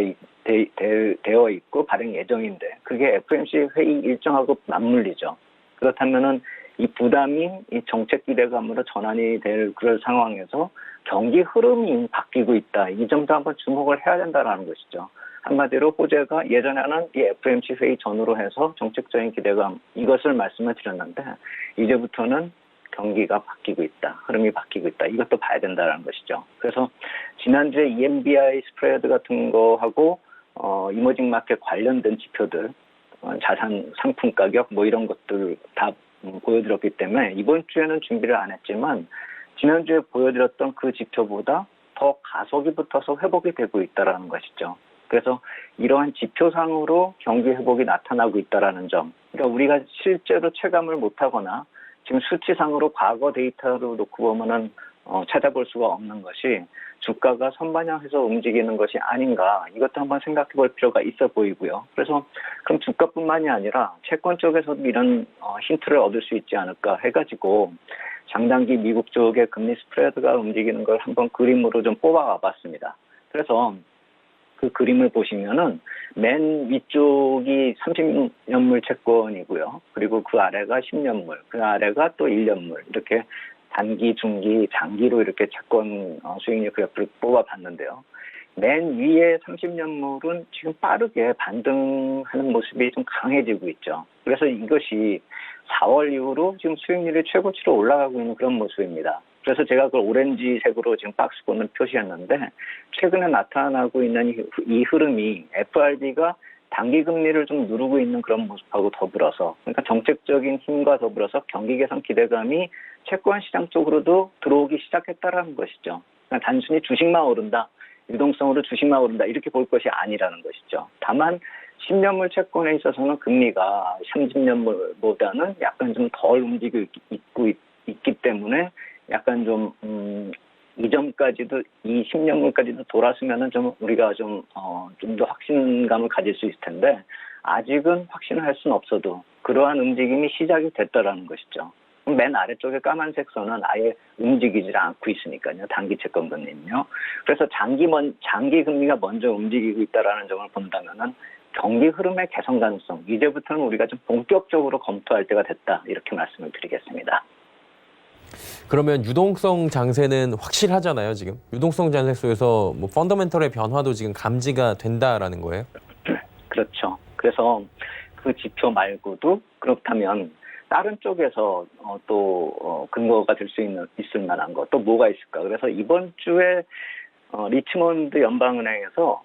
되어 있고 발행 예정인데 그게 FOMC 회의 일정하고 맞물리죠. 그렇다면은 이 부담이 이 정책 기대감으로 전환이 될 그런 상황에서 경기 흐름이 바뀌고 있다. 이 점도 한번 주목을 해야 된다는 것이죠. 한마디로 호재가 예전에는 이 FOMC 회의 전후로 해서 정책적인 기대감 이것을 말씀을 드렸는데 이제부터는 경기가 바뀌고 있다. 흐름이 바뀌고 있다. 이것도 봐야 된다는 것이죠. 그래서 지난주에 EMBI 스프레드 같은 거하고 이머징 마켓 관련된 지표들 자산 상품 가격 뭐 이런 것들 다 보여드렸기 때문에 이번 주에는 준비를 안 했지만 지난주에 보여드렸던 그 지표보다 더 가속이 붙어서 회복이 되고 있다는 것이죠. 그래서 이러한 지표상으로 경기 회복이 나타나고 있다는 점. 그러니까 우리가 실제로 체감을 못하거나 지금 수치상으로 과거 데이터로 놓고 보면은 찾아볼 수가 없는 것이 주가가 선반영해서 움직이는 것이 아닌가 이것도 한번 생각해 볼 필요가 있어 보이고요. 그래서 그럼 주가뿐만이 아니라 채권 쪽에서도 이런 힌트를 얻을 수 있지 않을까 해가지고 장단기 미국 쪽의 금리 스프레드가 움직이는 걸 한번 그림으로 좀 뽑아와 봤습니다. 그래서 그 그림을 보시면은 맨 위쪽이 30년물 채권이고요. 그리고 그 아래가 10년물, 그 아래가 또 1년물 이렇게 단기, 중기, 장기로 이렇게 채권 수익률 그래프를 뽑아봤는데요. 맨 위에 30년물은 지금 빠르게 반등하는 모습이 좀 강해지고 있죠. 그래서 이것이 4월 이후로 지금 수익률이 최고치로 올라가고 있는 그런 모습입니다. 그래서 제가 그걸 오렌지색으로 지금 박스권을 표시했는데 최근에 나타나고 있는 이 흐름이 FRB가 단기 금리를 좀 누르고 있는 그런 모습하고 더불어서 그러니까 정책적인 힘과 더불어서 경기 개선 기대감이 채권 시장 쪽으로도 들어오기 시작했다라는 것이죠. 그러니까 단순히 주식만 오른다, 유동성으로 주식만 오른다 이렇게 볼 것이 아니라는 것이죠. 다만 10년물 채권에 있어서는 금리가 30년물보다는 약간 좀 덜 움직이고 있기 때문에 약간 좀 이 점까지도 이 10년물까지도 돌았으면은 좀 우리가 좀 더 확신감을 가질 수 있을 텐데 아직은 확신을 할 수는 없어도 그러한 움직임이 시작이 됐다라는 것이죠. 맨 아래쪽에 까만색 선은 아예 움직이지 않고 있으니까요. 단기 채권 금리는요. 그래서 장기 금리가 먼저 움직이고 있다라는 점을 본다면은 경기 흐름의 개선 가능성 이제부터는 우리가 좀 본격적으로 검토할 때가 됐다 이렇게 말씀을 드리겠습니다. 그러면 유동성 장세는 확실하잖아요, 지금. 유동성 장세 속에서 뭐 펀더멘털의 변화도 지금 감지가 된다라는 거예요? 그렇죠. 그래서 그 지표 말고도 그렇다면 다른 쪽에서 또 근거가 될 수 있을 만한 것 또 뭐가 있을까? 그래서 이번 주에 리치몬드 연방은행에서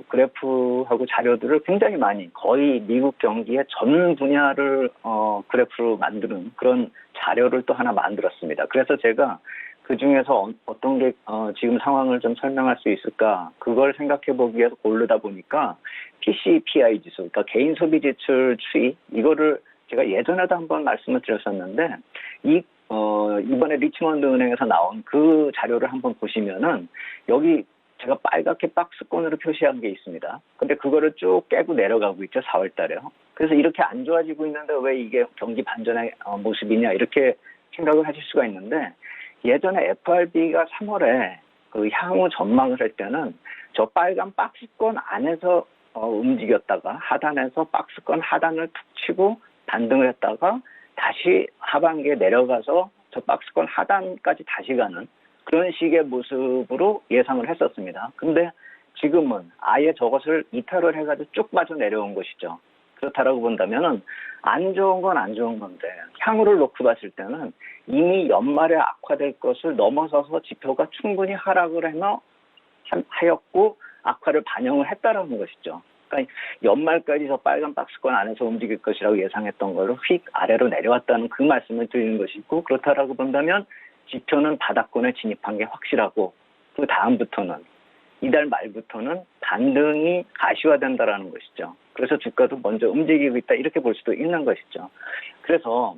그래프하고 자료들을 굉장히 많이 거의 미국 경기의 전 분야를 그래프로 만드는 그런 자료를 또 하나 만들었습니다. 그래서 제가 그 중에서 어떤 게 지금 상황을 좀 설명할 수 있을까 그걸 생각해 보기 위해서 고르다 보니까 PCPI 지수, 그러니까 개인 소비 지출 추이 이거를 제가 예전에도 한번 말씀을 드렸었는데 이번에 리치몬드 은행에서 나온 그 자료를 한번 보시면은 여기 제가 빨갛게 박스권으로 표시한 게 있습니다. 근데 그거를 쭉 깨고 내려가고 있죠. 4월 달에요. 그래서 이렇게 안 좋아지고 있는데 왜 이게 경기 반전의 모습이냐 이렇게 생각을 하실 수가 있는데 예전에 FRB가 3월에 그 향후 전망을 할 때는 저 빨간 박스권 안에서 움직였다가 하단에서 박스권 하단을 툭 치고 반등을 했다가 다시 하반기에 내려가서 저 박스권 하단까지 다시 가는 그런 식의 모습으로 예상을 했었습니다. 근데 지금은 아예 저것을 이탈을 해가지고 쭉 빠져 내려온 것이죠. 그렇다라고 본다면은 안 좋은 건 안 좋은 건데 향후를 놓고 봤을 때는 이미 연말에 악화될 것을 넘어서서 지표가 충분히 하락을 하였고 악화를 반영을 했다라는 것이죠. 그러니까 연말까지 저 빨간 박스권 안에서 움직일 것이라고 예상했던 걸로 휙 아래로 내려왔다는 그 말씀을 드리는 것이고 그렇다라고 본다면 지표는 바닥권에 진입한 게 확실하고 그 다음부터는 이달 말부터는 반등이 가시화된다라는 것이죠. 그래서 주가도 먼저 움직이고 있다 이렇게 볼 수도 있는 것이죠. 그래서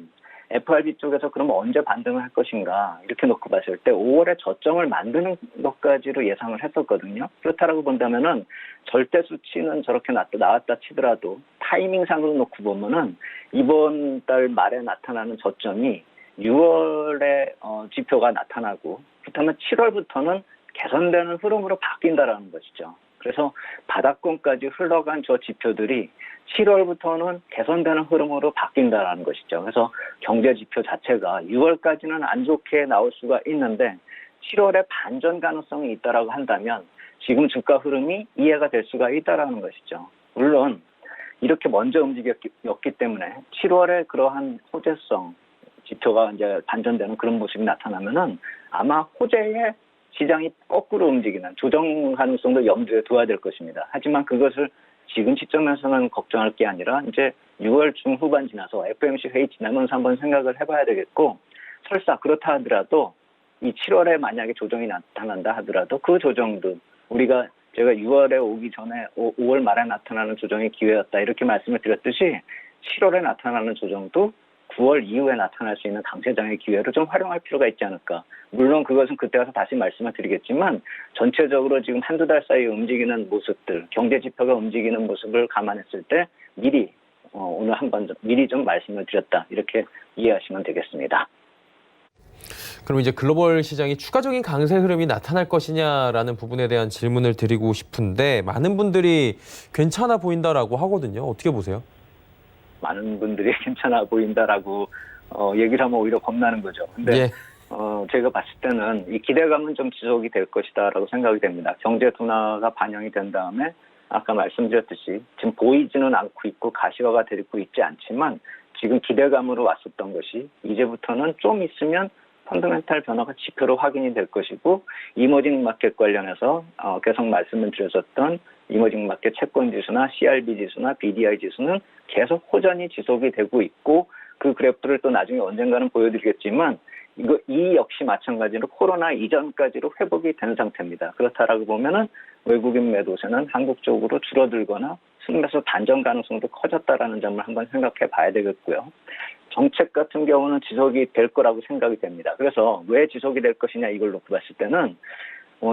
FRB 쪽에서 그러면 언제 반등을 할 것인가 이렇게 놓고 봤을 때 5월에 저점을 만드는 것까지로 예상을 했었거든요. 그렇다라고 본다면은 절대 수치는 저렇게 나왔다 치더라도 타이밍상으로 놓고 보면은 이번 달 말에 나타나는 저점이 6월에 지표가 나타나고 그렇다면 7월부터는 개선되는 흐름으로 바뀐다라는 것이죠. 그래서 바닥권까지 흘러간 저 지표들이 7월부터는 개선되는 흐름으로 바뀐다는 것이죠. 그래서 경제 지표 자체가 6월까지는 안 좋게 나올 수가 있는데 7월에 반전 가능성이 있다라고 한다면 지금 주가 흐름이 이해가 될 수가 있다라는 것이죠. 물론 이렇게 먼저 움직였기 때문에 7월에 그러한 호재성 지표가 이제 반전되는 그런 모습이 나타나면은 아마 호재의 시장이 거꾸로 움직이는 조정 가능성도 염두에 둬야 될 것입니다. 하지만 그것을 지금 시점에서는 걱정할 게 아니라 이제 6월 중후반 지나서 FOMC 회의 지나면서 한번 생각을 해봐야 되겠고, 설사 그렇다 하더라도 이 7월에 만약에 조정이 나타난다 하더라도 그 조정도 제가 6월에 오기 전에 5월 말에 나타나는 조정의 기회였다 이렇게 말씀을 드렸듯이 7월에 나타나는 조정도 9월 이후에 나타날 수 있는 강세장의 기회를 좀 활용할 필요가 있지 않을까. 물론 그것은 그때 가서 다시 말씀을 드리겠지만 전체적으로 지금 한두 달 사이에 움직이는 모습들, 경제 지표가 움직이는 모습을 감안했을 때 미리 오늘 한번 미리 좀 말씀을 드렸다 이렇게 이해하시면 되겠습니다. 그럼 이제 글로벌 시장이 추가적인 강세 흐름이 나타날 것이냐라는 부분에 대한 질문을 드리고 싶은데 많은 분들이 괜찮아 보인다라고 하거든요. 어떻게 보세요? 많은 분들이 괜찮아 보인다라고 얘기를 하면 오히려 겁나는 거죠. 근데 예. 제가 봤을 때는 이 기대감은 좀 지속이 될 것이다라고 생각이 됩니다. 경제 둔화가 반영이 된 다음에 아까 말씀드렸듯이 지금 보이지는 않고 있고 가시화가 되고 있지 않지만 지금 기대감으로 왔었던 것이 이제부터는 좀 있으면 펀더멘탈 변화가 지표로 확인이 될 것이고, 이머징 마켓 관련해서 계속 말씀을 드렸었던 이머징 마켓 채권 지수나 CRB 지수나 BDI 지수는 계속 호전이 지속이 되고 있고, 그 그래프를 또 나중에 언젠가는 보여드리겠지만 이 역시 마찬가지로 코로나 이전까지로 회복이 된 상태입니다. 그렇다라고 보면은 외국인 매도세는 한국 쪽으로 줄어들거나 순매수 반전 가능성도 커졌다라는 점을 한번 생각해 봐야 되겠고요. 정책 같은 경우는 지속이 될 거라고 생각이 됩니다. 그래서 왜 지속이 될 것이냐 이걸 놓고 봤을 때는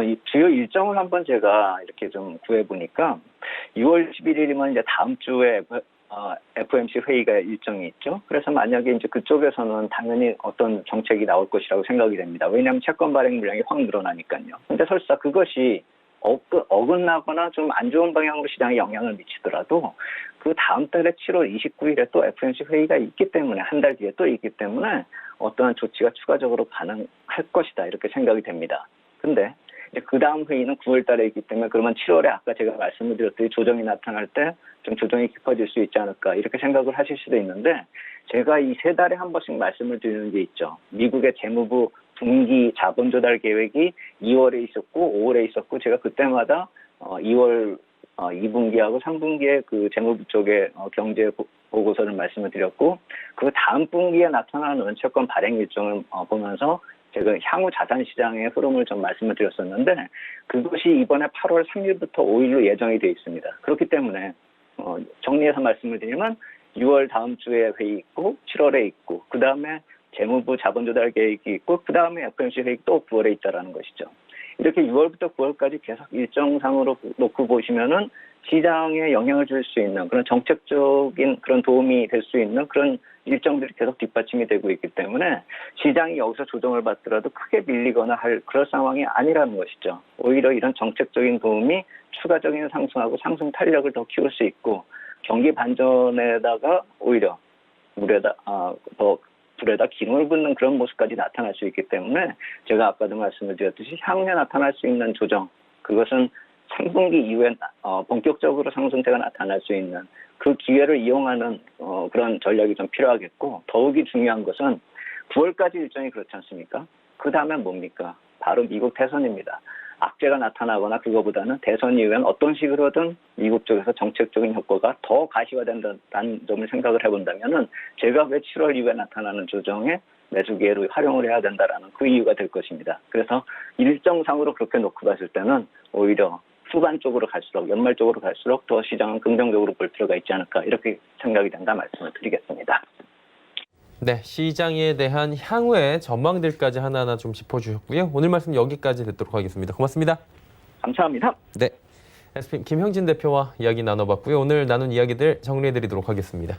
이 주요 일정을 한번 제가 이렇게 좀 구해보니까 6월 11일이면 이제 다음 주에 FOMC 회의가 일정이 있죠. 그래서 만약에 이제 그쪽에서는 당연히 어떤 정책이 나올 것이라고 생각이 됩니다. 왜냐하면 채권 발행 물량이 확 늘어나니까요. 근데 설사 그것이 어긋나거나 좀 안 좋은 방향으로 시장에 영향을 미치더라도 그 다음 달에 7월 29일에 또 FOMC 회의가 있기 때문에 한 달 뒤에 또 있기 때문에 어떠한 조치가 추가적으로 가능할 것이다 이렇게 생각이 됩니다. 근데 이제 그 다음 회의는 9월 달에 있기 때문에 그러면 7월에 아까 제가 말씀을 드렸듯이 조정이 나타날 때 좀 조정이 깊어질 수 있지 않을까 이렇게 생각을 하실 수도 있는데, 제가 이 3달에 한 번씩 말씀을 드리는 게 있죠. 미국의 재무부 분기 자본 조달 계획이 2월에 있었고 5월에 있었고, 제가 그때마다 2월 2분기하고 3분기에 그 재무부 쪽에 경제 보고서를 말씀을 드렸고, 그 다음 분기에 나타나는 채권 발행 일정을 보면서 제가 향후 자산 시장의 흐름을 좀 말씀을 드렸었는데, 그것이 이번에 8월 3일부터 5일로 예정이 되어 있습니다. 그렇기 때문에 정리해서 말씀을 드리면 6월 다음 주에 회의 있고 7월에 있고, 그 다음에 재무부 자본 조달 계획이 있고, 그 다음에 FOMC 회의 또 9월에 있다라는 것이죠. 이렇게 6월부터 9월까지 계속 일정상으로 놓고 보시면은 시장에 영향을 줄 수 있는 그런 정책적인 그런 도움이 될 수 있는 그런 일정들이 계속 뒷받침이 되고 있기 때문에 시장이 여기서 조정을 받더라도 크게 밀리거나 할 그럴 상황이 아니라는 것이죠. 오히려 이런 정책적인 도움이 추가적인 상승하고 상승 탄력을 더 키울 수 있고, 경기 반전에다가 오히려 불에다 기름을 붓는 그런 모습까지 나타날 수 있기 때문에 제가 아까도 말씀을 드렸듯이 향후에 나타날 수 있는 조정, 그것은 3분기 이후에 본격적으로 상승세가 나타날 수 있는 그 기회를 이용하는 그런 전략이 좀 필요하겠고, 더욱이 중요한 것은 9월까지 일정이 그렇지 않습니까? 그 다음에 뭡니까? 바로 미국 대선입니다. 악재가 나타나거나 그거보다는 대선 이후엔 어떤 식으로든 미국 쪽에서 정책적인 효과가 더 가시화된다는 점을 생각을 해본다면은 제가 왜 7월 이후에 나타나는 조정에 매수 기회로 활용을 해야 된다라는 그 이유가 될 것입니다. 그래서 일정상으로 그렇게 놓고 봤을 때는 오히려 후반 쪽으로 갈수록, 연말 쪽으로 갈수록 더 시장은 긍정적으로 볼 필요가 있지 않을까 이렇게 생각이 된다 말씀을 드리겠습니다. 네, 시장에 대한 향후의 전망들까지 하나하나 좀 짚어주셨고요. 오늘 말씀 여기까지 듣도록 하겠습니다. 고맙습니다. 감사합니다. 네, SPM 김형진 대표와 이야기 나눠봤고요. 오늘 나눈 이야기들 정리해드리도록 하겠습니다.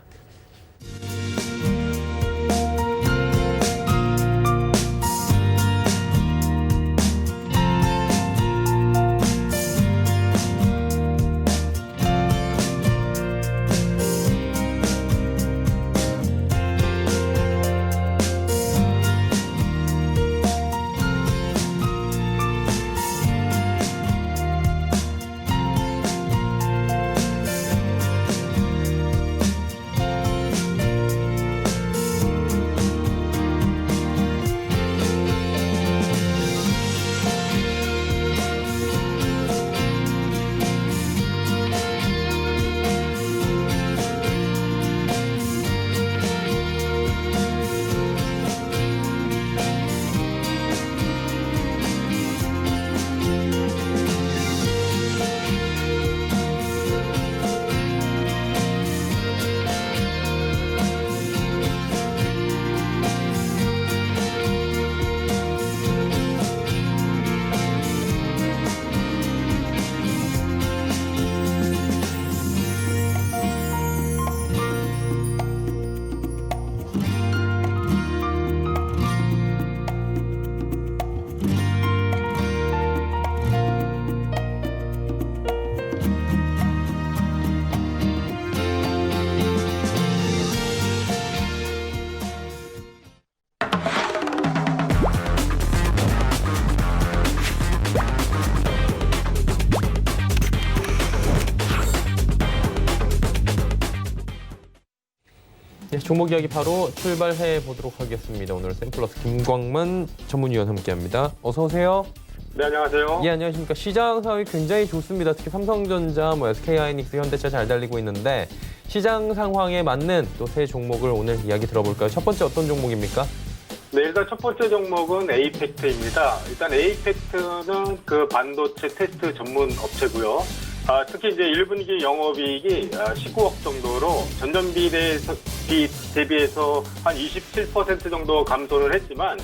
네, 종목 이야기 바로 출발해 보도록 하겠습니다. 오늘 샘플러스 김광만 전문위원 함께합니다. 어서 오세요. 네, 안녕하세요. 예, 안녕하십니까. 시장 상황이 굉장히 좋습니다. 특히 삼성전자, SK하이닉스, 현대차 잘 달리고 있는데 시장 상황에 맞는 또 세 종목을 오늘 이야기 들어볼까요? 첫 번째 어떤 종목입니까? 네, 일단 첫 번째 종목은 에이펙트입니다. 일단 에이펙트는 그 반도체 테스트 전문 업체고요. 특히 이제 1분기 영업이익이 19억 정도로 전년비 대비해서 한 27% 정도 감소를 했지만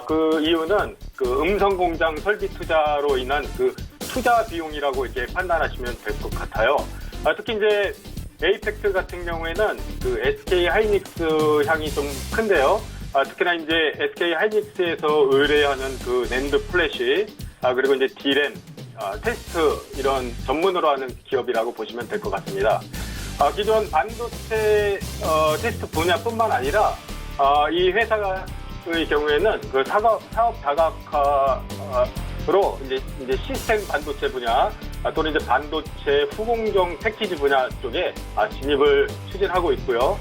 그 이유는 그 음성 공장 설비 투자로 인한 그 투자 비용이라고 이렇게 판단하시면 될 것 같아요. 특히 이제 에이펙트 같은 경우에는 그 SK 하이닉스 향이 좀 큰데요. 특히나 이제 SK 하이닉스에서 의뢰하는 그 낸드 플래시, 그리고 이제 D램, 테스트 이런 전문으로 하는 기업이라고 보시면 될 것 같습니다. 기존 반도체 테스트 분야뿐만 아니라 이 회사의 경우에는 그 사업 다각화로 이제 시스템 반도체 분야 또는 이제 반도체 후공정 패키지 분야 쪽에 진입을 추진하고 있고요.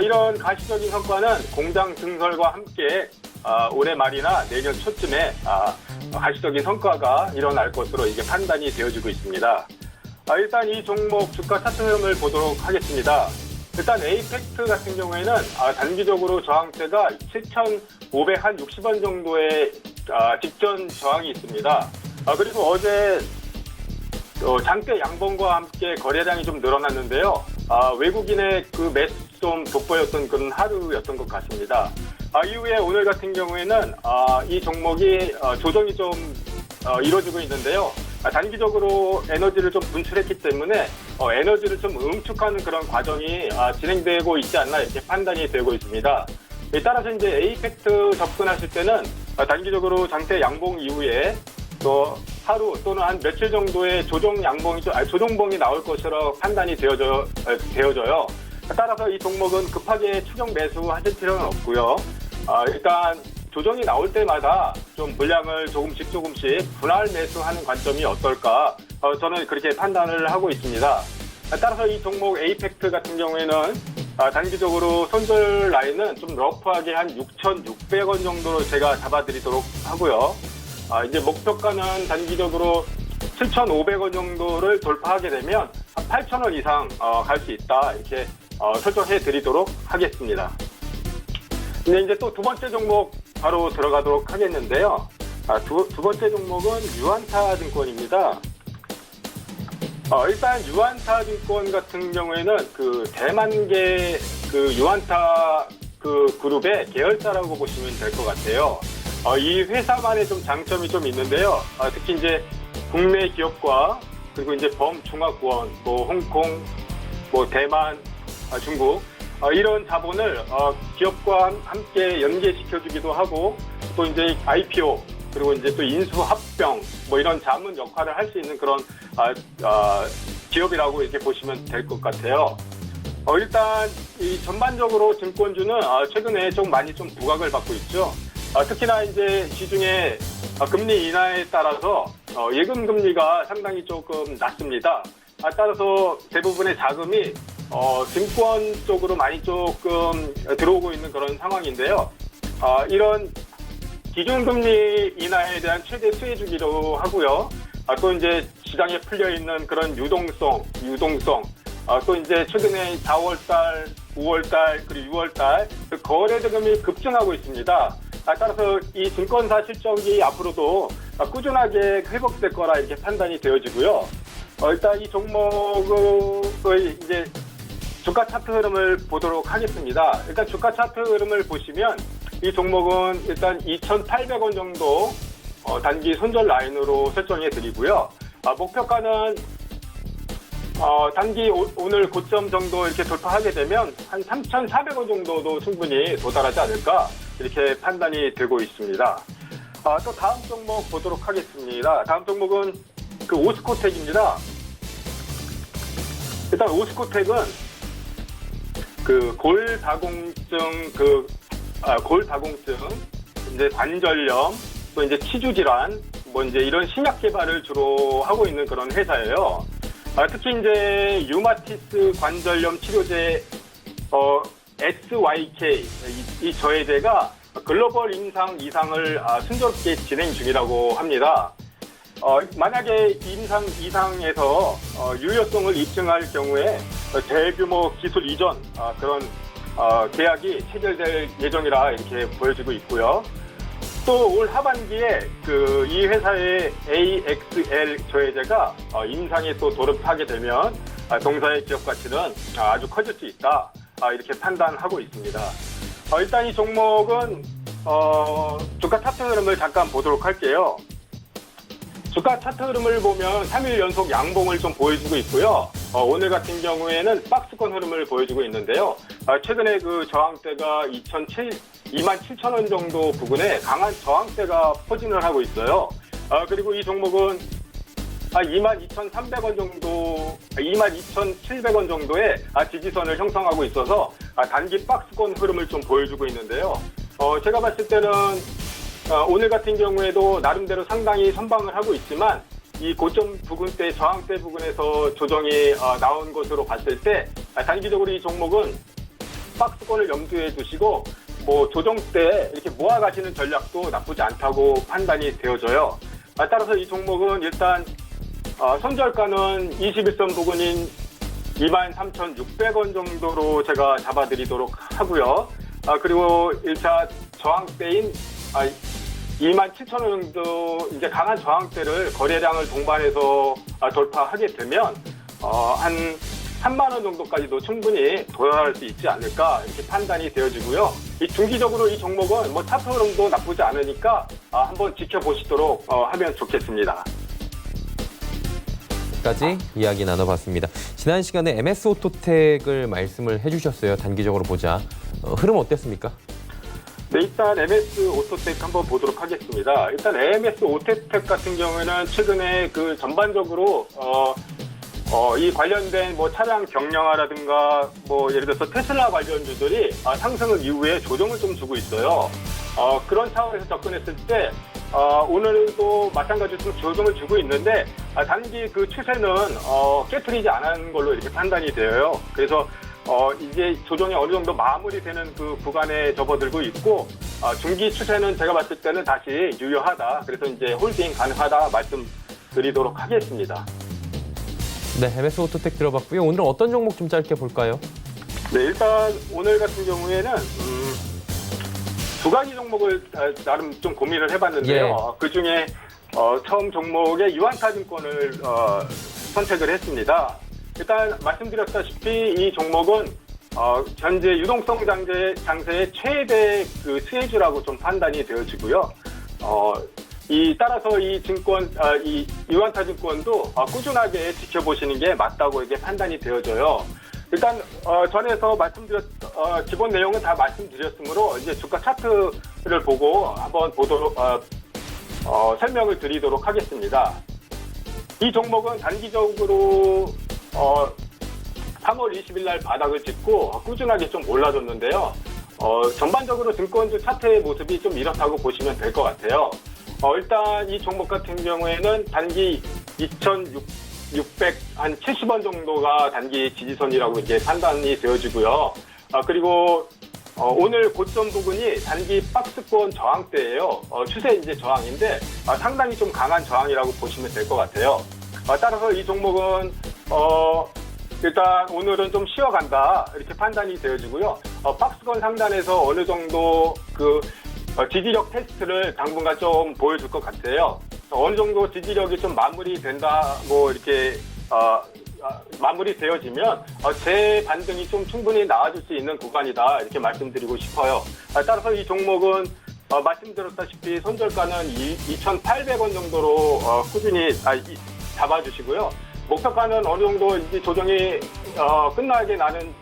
이런 가시적인 성과는 공장 증설과 함께 올해 말이나 내년 초쯤에 가시적인 성과가 일어날 것으로 이게 판단이 되어지고 있습니다. 일단 이 종목 주가 차트 흐름을 보도록 하겠습니다. 일단 에이펙트 같은 경우에는 단기적으로 저항대가 7,560원 정도의 직전 저항이 있습니다. 그리고 어제 장대 양봉과 함께 거래량이 좀 늘어났는데요. 외국인의 그 매수 좀 돋보였던 그런 하루였던 것 같습니다. 이후에 오늘 같은 경우에는 이 종목이 조정이 좀 이루어지고 있는데요. 단기적으로 에너지를 좀 분출했기 때문에 에너지를 좀 응축하는 그런 과정이 진행되고 있지 않나 이렇게 판단이 되고 있습니다. 따라서 이제 에이펙트 접근하실 때는 단기적으로 장대 양봉 이후에 또 하루 또는 한 며칠 정도의 조정봉이 나올 것으로 판단이 되어져요. 따라서 이 종목은 급하게 추격 매수하실 필요는 없고요. 일단 조정이 나올 때마다 좀 물량을 조금씩 분할 매수하는 관점이 어떨까? 저는 그렇게 판단을 하고 있습니다. 따라서 이 종목 에이펙트 같은 경우에는 단기적으로 손절 라인은 좀 러프하게 한 6,600원 정도로 제가 잡아드리도록 하고요. 이제 목표가는 단기적으로 7,500원 정도를 돌파하게 되면 한 8,000원 이상 갈 수 있다 이렇게 설정해 드리도록 하겠습니다. 근데 이제 또 두 번째 종목 바로 들어가도록 하겠는데요. 두 번째 종목은 유안타 증권입니다. 일단 유안타 증권 같은 경우에는 그 대만계 그 유안타 그 그룹의 계열사라고 보시면 될 것 같아요. 이 회사만의 좀 장점이 좀 있는데요. 특히 이제 국내 기업과 그리고 이제 범중화권, 홍콩, 대만, 중국 이런 자본을 기업과 함께 연계시켜주기도 하고 또 이제 IPO 그리고 이제 또 인수 합병 이런 자문 역할을 할 수 있는 그런 기업이라고 이렇게 보시면 될 것 같아요. 일단 이 전반적으로 증권주는 최근에 좀 많이 좀 부각을 받고 있죠. 특히나 이제 시중에 금리 인하에 따라서 예금 금리가 상당히 조금 낮습니다. 따라서 대부분의 자금이 증권 쪽으로 많이 조금 들어오고 있는 그런 상황인데요. 이런 기준금리 인하에 대한 최대 수혜 주기로 하고요. 또 이제 시장에 풀려 있는 그런 유동성, 또 이제 최근에 4월달, 5월달, 그리고 6월달 그 거래 대금이 급증하고 있습니다. 따라서 이 증권사 실적이 앞으로도 꾸준하게 회복될 거라 이렇게 판단이 되어지고요. 일단 이 종목의 이제 주가 차트 흐름을 보도록 하겠습니다. 일단 주가 차트 흐름을 보시면 이 종목은 일단 2,800원 정도 단기 손절 라인으로 설정해 드리고요. 목표가는 단기 오늘 고점 정도 이렇게 돌파하게 되면 한 3,400원 정도도 충분히 도달하지 않을까 이렇게 판단이 되고 있습니다. 또 다음 종목 보도록 하겠습니다. 다음 종목은 그 오스코텍입니다. 일단 오스코텍은 그 골다공증, 이제 관절염, 또 이제 치주 질환, 이제 이런 신약 개발을 주로 하고 있는 그런 회사예요. 특히 이제 유마티스 관절염 치료제 SYK 이 저해제가 글로벌 임상 이상을 순조롭게 진행 중이라고 합니다. 만약에 임상 이상에서 유효성을 입증할 경우에 대규모 기술 이전 그런 계약이 체결될 예정이라 이렇게 보여지고 있고요. 또 올 하반기에 이 회사의 AXL 저해제가 임상에 또 돌입하게 되면 동사의 기업 가치는 아주 커질 수 있다 이렇게 판단하고 있습니다. 일단 이 종목은 주가 차트 흐름을 잠깐 보도록 할게요. 주가 차트 흐름을 보면 3일 연속 양봉을 좀 보여주고 있고요. 오늘 같은 경우에는 박스권 흐름을 보여주고 있는데요. 최근에 그 저항대가 27,000원 정도 부근에 강한 저항대가 포진을 하고 있어요. 그리고 이 종목은 22,300원 정도, 22,700원 정도의 지지선을 형성하고 있어서 단기 박스권 흐름을 좀 보여주고 있는데요. 제가 봤을 때는 오늘 같은 경우에도 나름대로 상당히 선방을 하고 있지만 이 고점 부근대, 저항대 부근에서 조정이 나온 것으로 봤을 때 단기적으로 이 종목은 박스권을 염두에 두시고 조정 때 이렇게 모아가시는 전략도 나쁘지 않다고 판단이 되어져요. 따라서 이 종목은 일단 손절가는 21선 부근인 23,600원 정도로 제가 잡아드리도록 하고요. 그리고 1차 저항대인 27,000원 정도 이제 강한 저항대를 거래량을 동반해서 돌파하게 되면 한 3만 원 정도까지도 충분히 도달할 수 있지 않을까 이렇게 판단이 되어지고요. 이 중기적으로 이 종목은 차트 흐름도 나쁘지 않으니까 한번 지켜보시도록 하면 좋겠습니다. 까지 이야기 나눠봤습니다. 지난 시간에 MS 오토텍을 말씀을 해주셨어요. 단기적으로 보자. 흐름 어땠습니까? 네, 일단 MS 오토텍 한번 보도록 하겠습니다. 일단 MS 오토텍 같은 경우에는 최근에 전반적으로 이 관련된 차량 경량화라든가 예를 들어서 테슬라 관련주들이 상승을 이후에 조정을 좀 주고 있어요. 그런 차원에서 접근했을 때 오늘도 마찬가지로 좀 조정을 주고 있는데 단기 그 추세는 깨트리지 않은 걸로 이렇게 판단이 되어요. 그래서 이제 조정이 어느 정도 마무리되는 그 구간에 접어들고 있고 중기 추세는 제가 봤을 때는 다시 유효하다. 그래서 이제 홀딩 가능하다 말씀드리도록 하겠습니다. 네, MS 오토텍 들어봤고요. 오늘은 어떤 종목 좀 짧게 볼까요? 네, 일단 오늘 같은 경우에는 두 가지 종목을 나름 좀 고민을 해봤는데요. 예. 그중에 처음 종목의 유한타증권을 선택을 했습니다. 일단 말씀드렸다시피 이 종목은 현재 유동성 장세의 최대 그 수혜주라고 좀 판단이 되어지고요. 따라서 이 증권, 이 유한타증권도 꾸준하게 지켜보시는 게 맞다고 이게 판단이 되어져요. 일단 전에서 기본 내용은 다 말씀드렸으므로 이제 주가 차트를 보고 한번 설명을 드리도록 하겠습니다. 이 종목은 단기적으로 3월 20일 날 바닥을 찍고 꾸준하게 좀 올라줬는데요. 전반적으로 증권주 차트의 모습이 좀 이렇다고 보시면 될 것 같아요. 일단 이 종목 같은 경우에는 단기 2,670원 정도가 단기 지지선이라고 이제 판단이 되어지고요. 그리고 오늘 고점 부근이 단기 박스권 저항대예요. 추세 이제 저항인데 상당히 좀 강한 저항이라고 보시면 될 것 같아요. 따라서 이 종목은 일단 오늘은 좀 쉬어간다 이렇게 판단이 되어지고요. 박스권 상단에서 어느 정도 지지력 테스트를 당분간 좀 보여줄 것 같아요. 어느 정도 지지력이 좀 마무리된다, 이렇게 마무리되어지면 재반등이 좀 충분히 나와줄 수 있는 구간이다 이렇게 말씀드리고 싶어요. 따라서 이 종목은 말씀드렸다시피 손절가는 2,800원 정도로 꾸준히 잡아주시고요. 목표가는 어느 정도 이제 조정이 끝나게 나는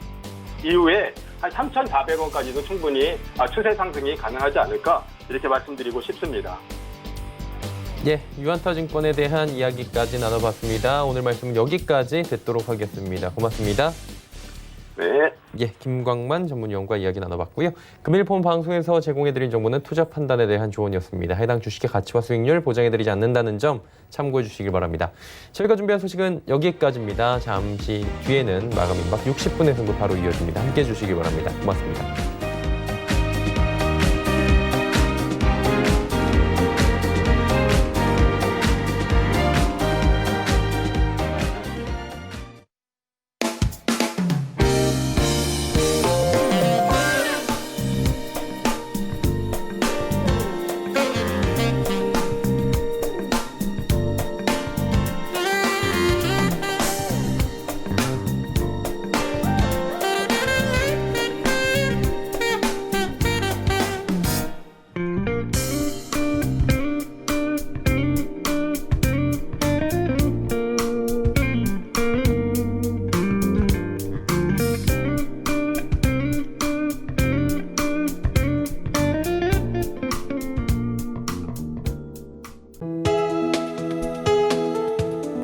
이후에 한 3,400원까지도 충분히 추세 상승이 가능하지 않을까 이렇게 말씀드리고 싶습니다. 예, 유한타증권에 대한 이야기까지 나눠봤습니다. 오늘 말씀은 여기까지 듣도록 하겠습니다. 고맙습니다. 네. 예, 김광만 전문위원과 이야기 나눠봤고요. 금일폰 방송에서 제공해드린 정보는 투자 판단에 대한 조언이었습니다. 해당 주식의 가치와 수익률 보장해드리지 않는다는 점 참고해 주시길 바랍니다. 저희가 준비한 소식은 여기까지입니다. 잠시 뒤에는 마감 임박 60분의 승부 바로 이어집니다. 함께해 주시길 바랍니다. 고맙습니다.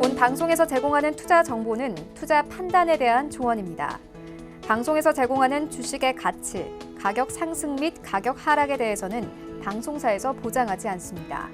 본 방송에서 제공하는 투자 정보는 투자 판단에 대한 조언입니다. 방송에서 제공하는 주식의 가치, 가격 상승 및 가격 하락에 대해서는 방송사에서 보장하지 않습니다.